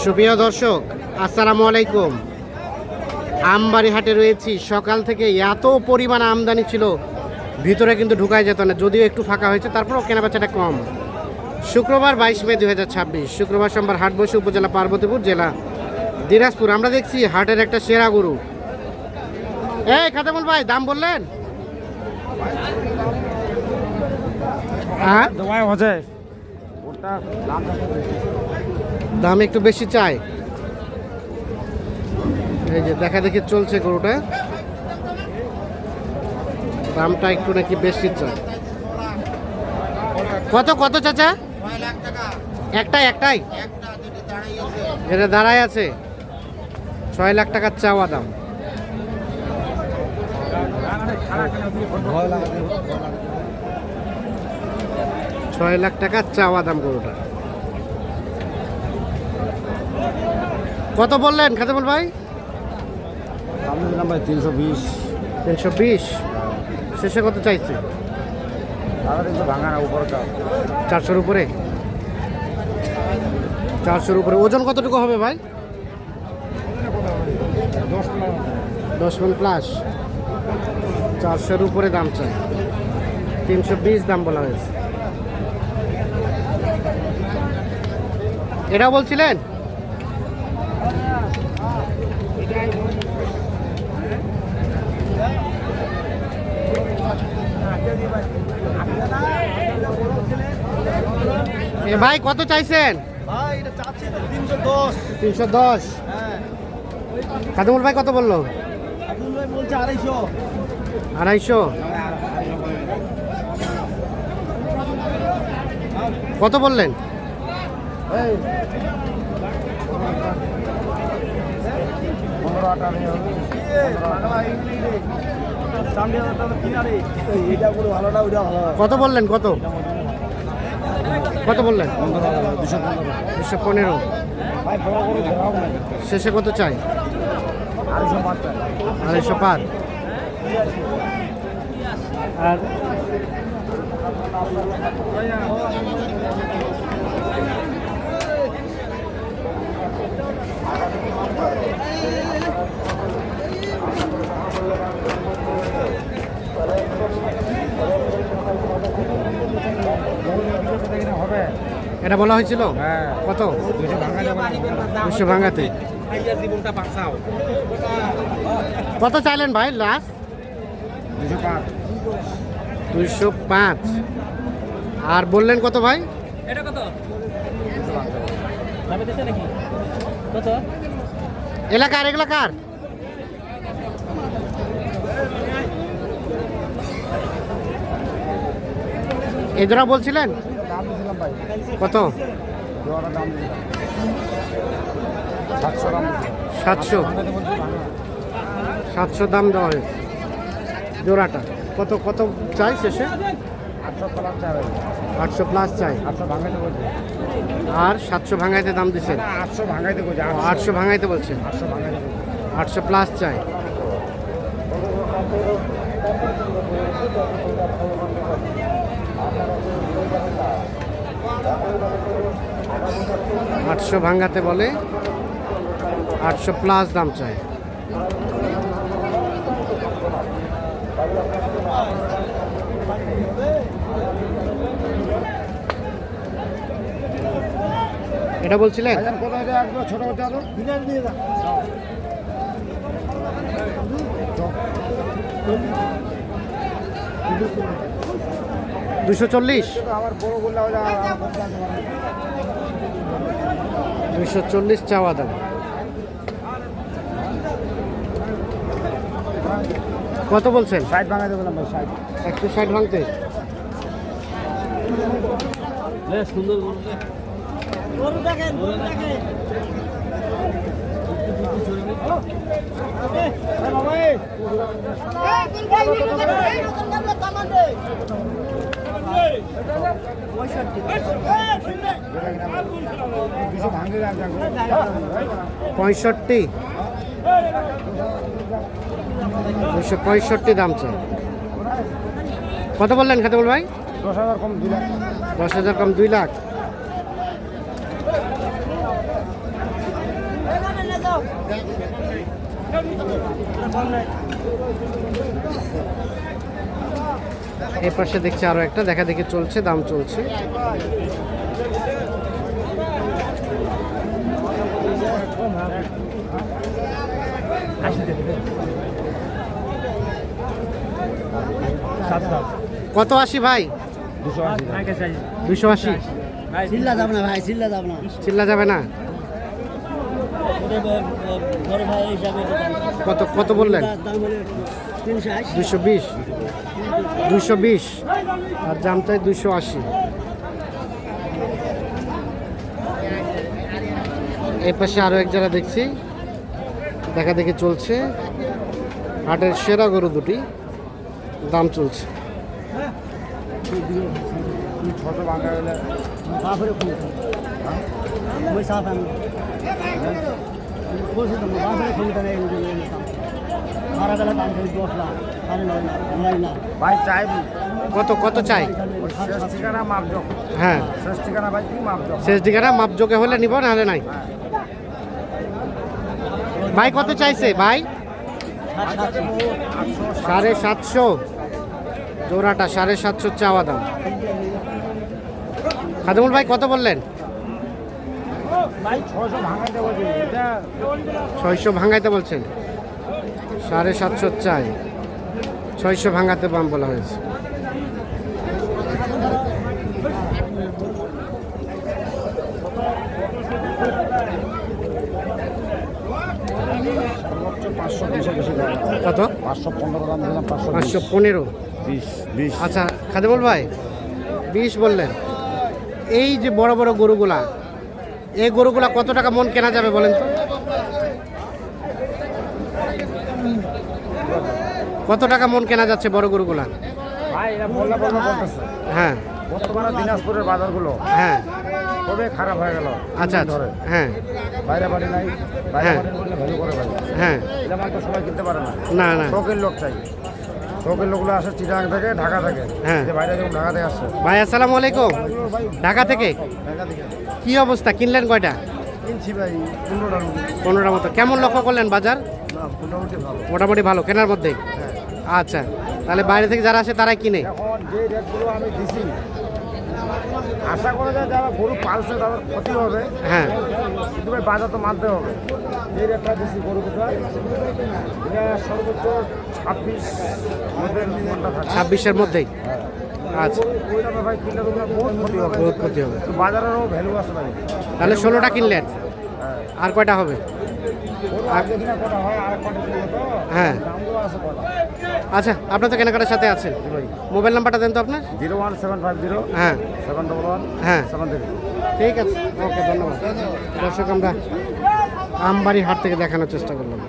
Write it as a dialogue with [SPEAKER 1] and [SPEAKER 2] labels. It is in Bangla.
[SPEAKER 1] সুপ্রিয় দর্শক, আসসালামু আলাইকুম। আমবাড়ি হাটে রয়েছি। সকাল থেকে এত পরিমাণ আমদানি ছিল, ভিতরে কিন্তু ঢুকাই যেত না, যদিও একটু ফাঁকা হয়েছে, তারপরও কেনাবেচাটা কম। শুক্রবার 22 মে 2026, শুক্রবার সোমবার হাট বসে উপজেলা পার্বতীপুর, জেলা দিনাজপুর। আমরা দেখছি হাটের একটা সেরা গরু। এই খাতামুল ভাই, দাম বললেন? হ্যাঁ, দাম একটু বেশি চাই। এই যে দেখা দেখি চলছে গরুটা, দামটা একটু নাকি বেশি চাই। কত কত চাচা? একটাই এটা দাঁড়ায় আছে। 6 লাখ টাকা চাওয়া দাম। ছয় লাখ টাকা চাওয়া দাম গরুটা। কত বললেন খাতামুল ভাই?
[SPEAKER 2] আমি দিলাম ভাই 320।
[SPEAKER 1] 320। শেষে কত চাইছে?
[SPEAKER 2] ভাঙা না উপরটা
[SPEAKER 1] 400-র উপরে। 400-র উপরে। ওজন কতটুকু হবে ভাই? 10 মণ প্লাস। 400-র উপরে দাম চাই। 320 দাম বলা হয়েছে। এটাও বলছিলেন? এ ভাই কত চাইছেন?
[SPEAKER 2] ভাই এটা চাচ্ছি 310।
[SPEAKER 1] 310।
[SPEAKER 2] হ্যাঁ।
[SPEAKER 1] খাদিমুল ভাই কত বললো?
[SPEAKER 2] আব্দুল ভাই বলছে 250।
[SPEAKER 1] 250। কত বললেন?
[SPEAKER 2] এই 15-18।
[SPEAKER 1] কত বললেন? কত কত বললেন? 215। শেষে কত চাই? 250 পার। আর এটা বলা হয়েছিল কত? 200 ভাঙাতে। কত চাইলেন ভাই লাস্ট? 205। আর বললেন কত ভাই?
[SPEAKER 3] এটা কত? দামে দিছে নাকি? কত?
[SPEAKER 1] এলাকার এই জোড়া বলছিলেন কত? 700 দাম দেওয়া হয়েছে জোড়াটা। কত কত চাই শেষে? 800 প্লাস চাই। আর 700 ভাঙাইতে দাম দিচ্ছেন? 800 ভাঙাইতে বলছেন। 800 প্লাস চাই। আটশো ভাঙাতে বলে, 800 প্লাস দাম চাই। এটা বলছিলেন?
[SPEAKER 2] ছোট
[SPEAKER 1] 240। 240 চাওয়া দাম। কত বলছেন?
[SPEAKER 2] 60 ভাঙাতে বললাম ভাই।
[SPEAKER 1] 160 ভাঙতে।
[SPEAKER 3] সুন্দর গরু দেখেন।
[SPEAKER 1] 65। 265 দাম চাই। কত বললেন খাতাবুল ভাই?
[SPEAKER 2] 10,000 কম 2 লাখ।
[SPEAKER 1] 10,000 কম 2 লাখ। এই পাশে দেখছি আরো একটা দেখা দেখি চলছে, দাম চলছে। কত আশি ভাই? 280।
[SPEAKER 2] চিল্লা যাব না ভাই, চিল্লা যাব না।
[SPEAKER 1] চিল্লা যাবে না?
[SPEAKER 2] বড় ভাই হিসাবে
[SPEAKER 1] কত কত বললেন?
[SPEAKER 2] দাম হলো 380।
[SPEAKER 1] 220। 220 আর দাম চাই 280। এই পাশে আরো এক জায়গা দেখছি দেখা দেখি চলছে। হাটের সেরা গরু দুটি, দাম চলছে।
[SPEAKER 2] ছোট ভাঙা হলে বাপরে ফোন মই সাফ আমি বলছি তো বাপরে ফোন করে সারা বেলা দাম করে 10 লাখ 9.5 লাখ ভাই চাই
[SPEAKER 1] কত কত চাই?
[SPEAKER 2] শেষ ঠিকানা মাপজোক।
[SPEAKER 1] হ্যাঁ,
[SPEAKER 2] শেষ ঠিকানা ভাই কি মাপজোক?
[SPEAKER 1] শেষ দিকেরা মাপজোকে হলে নিব, নাহলে নাই। ভাই কত চাইছে ভাই? 750 জোড়াটা, 750 চাওয়া দাম। খাদিমুল ভাই কত বললেন?
[SPEAKER 2] ভাই 600 ভাঙা দেবো এটা
[SPEAKER 1] 600 ভাঙাইতে বলছেন, 750 চাই, 600 ভাঙাতে দাম বলা হয়েছে।
[SPEAKER 2] সর্বোচ্চ 520 বেশি দাম।
[SPEAKER 1] কত?
[SPEAKER 2] 515 দাম দিলাম,
[SPEAKER 1] 515।
[SPEAKER 2] 20।
[SPEAKER 1] আচ্ছা খাদিমুল ভাই 20 বললেন। এই যে বড় বড় গরুগুলা, এই গরুগুলা কত টাকা মন কেনা যাবে বলেন তো? কত টাকা মন কেনা যাচ্ছে বড় গরুগুলা?
[SPEAKER 2] ভাই এটা বললে বলতেছে
[SPEAKER 1] হ্যাঁ
[SPEAKER 2] বর্তমানে দিনাজপুরের বাজারগুলো
[SPEAKER 1] হ্যাঁ
[SPEAKER 2] খুবই খারাপ হয়ে গেল।
[SPEAKER 1] আচ্ছা আচ্ছা, হ্যাঁ
[SPEAKER 2] বাইরে বাড়ি নাই, বাইরে
[SPEAKER 1] হ্যাঁ।
[SPEAKER 2] বাড়ি করলে ভ্যালু করে ভাই।
[SPEAKER 1] হ্যাঁ,
[SPEAKER 2] এটা মাল তো সবাই কিনতে পারে না।
[SPEAKER 1] না না
[SPEAKER 2] শৌকের লোক চাই। শৌকের লোকগুলো আসে চিটাং থেকে, ঢাকা থেকে।
[SPEAKER 1] হ্যাঁ।
[SPEAKER 2] যে বাইরে যেমন ঢাকা থেকে আসছে।
[SPEAKER 1] ভাই আসসালামু আলাইকুম।
[SPEAKER 2] ভাই
[SPEAKER 1] ঢাকা থেকে
[SPEAKER 2] ঢাকা থেকে
[SPEAKER 1] কি অবস্থা, কিনলেন কয়টা?
[SPEAKER 2] কিনছি ভাই 15টার মতো।
[SPEAKER 1] 15টা মতো। কেমন লক্ষ্য করলেন বাজার?
[SPEAKER 2] না, মোটামুটি ভালো।
[SPEAKER 1] মোটামুটি ভালো, কেনার মধ্যে। আচ্ছা, তাহলে বাইরে থেকে যারা আসে তারাই কিনে।
[SPEAKER 2] এখন যে রেটগুলো আমি দিছি, আশা করা যায় যারা গরু পালছে তাদের ক্ষতি হবে।
[SPEAKER 1] হ্যাঁ
[SPEAKER 2] কিন্তু ভাই বাজার তো মানতে হবে। যে রেটটা দিছি গরু কোথায়, এটা সর্বোচ্চ 26 মধ্যে মনটা থাকে।
[SPEAKER 1] 26-এর মধ্যেই। আচ্ছা,
[SPEAKER 2] ওই দামে ভাই কিনলে তোমরা বহুত ক্ষতি হবে।
[SPEAKER 1] বহুত ক্ষতি হবে।
[SPEAKER 2] তো বাজারেরও ভ্যালু আছে ভাই।
[SPEAKER 1] তাহলে 16টা কিনলেন,
[SPEAKER 2] হ্যাঁ।
[SPEAKER 1] আর কয়টা হবে?
[SPEAKER 2] গরু আর দেখি না কটা হয়, আর কটা কিনলে তো
[SPEAKER 1] হ্যাঁ।
[SPEAKER 2] দামগুলো আছে কটা।
[SPEAKER 1] আচ্ছা, আপনার তো কেনাকাটার সাথে আছেন,
[SPEAKER 2] জি ভাই।
[SPEAKER 1] মোবাইল নাম্বারটা দেন তো আপনার।
[SPEAKER 2] 01750
[SPEAKER 1] হ্যাঁ
[SPEAKER 2] 711
[SPEAKER 1] হ্যাঁ
[SPEAKER 2] 73।
[SPEAKER 1] ঠিক আছে, ওকে, ধন্যবাদ। দর্শক, আমরা আমবাড়ি হাট থেকে দেখানোর চেষ্টা করলাম।